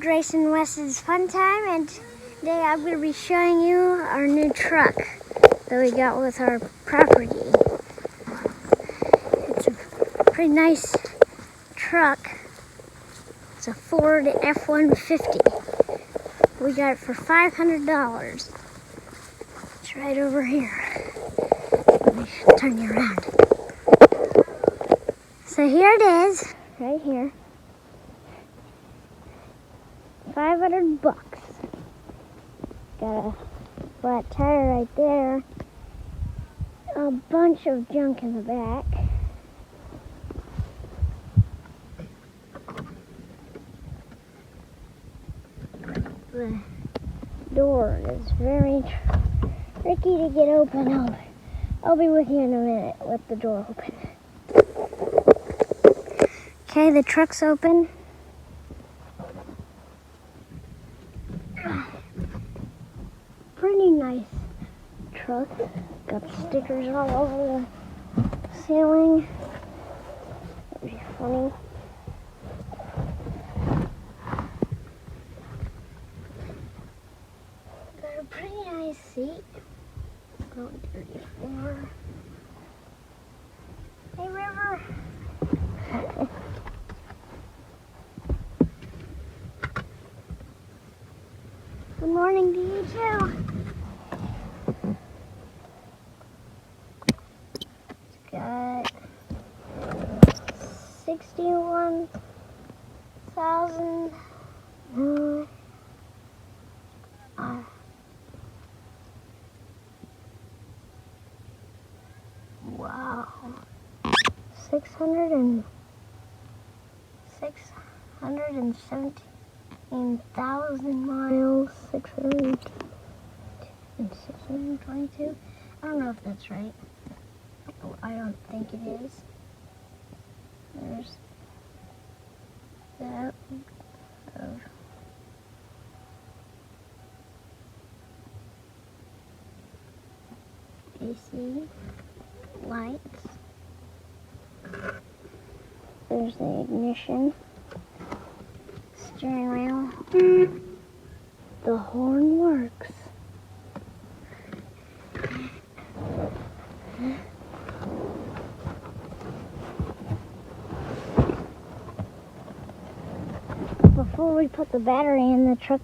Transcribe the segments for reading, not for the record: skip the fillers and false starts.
Grayson West's Fun Time, and today I'm going to be showing you our new truck that we got with our property. It's a pretty nice truck. It's a Ford F-150. We got it for $500. It's right over here. Let me turn you around. So here it is, right here. $500. Got a flat tire right there. A bunch of junk in the back. The door is very tricky to get open. I'll be with you in a minute with the door open. Okay, the truck's open. Pretty nice truck. Got stickers all over the ceiling. That'd be funny. Got a pretty nice seat. Oh, dirty floor. Hey, River. Good morning to you too. It's got 61,000. Wow. 617,000 miles. 622. I don't know if that's right. I don't think it is. There's that. AC lights. There's the ignition. Steering wheel. The horn works. Before we put the battery in, the truck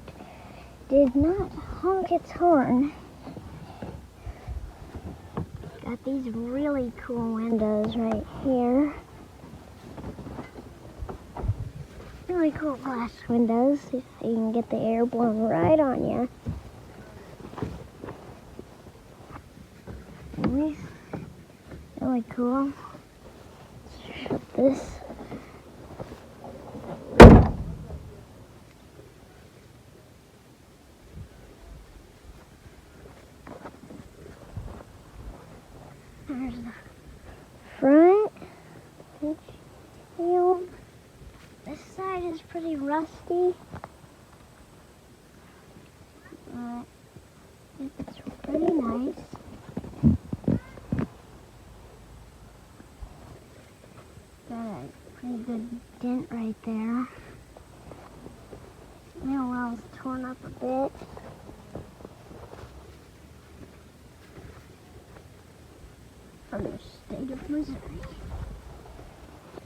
did not honk its horn. Got these really cool windows right here. Really cool glass windows, so you can get the air blown right on you. Really cool. Let's shut this. There's the front windshield. This side is pretty rusty. It's pretty nice. Got a pretty good dent right there. Wheel well's torn up a bit. From the state of Missouri.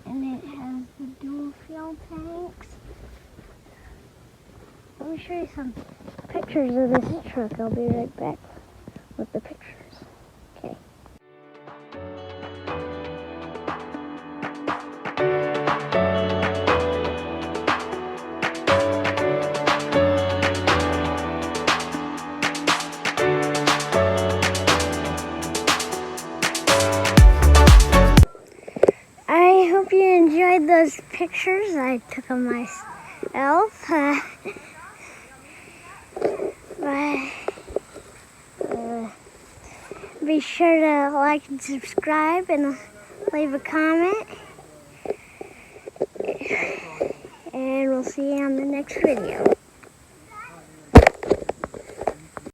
And it has the dual fuel tanks. Let me show you some pictures of this truck. I'll be right back with the pictures. Okay. I hope you enjoyed those pictures. I took them myself. Be sure to like and subscribe and leave a comment. And we'll see you on the next video.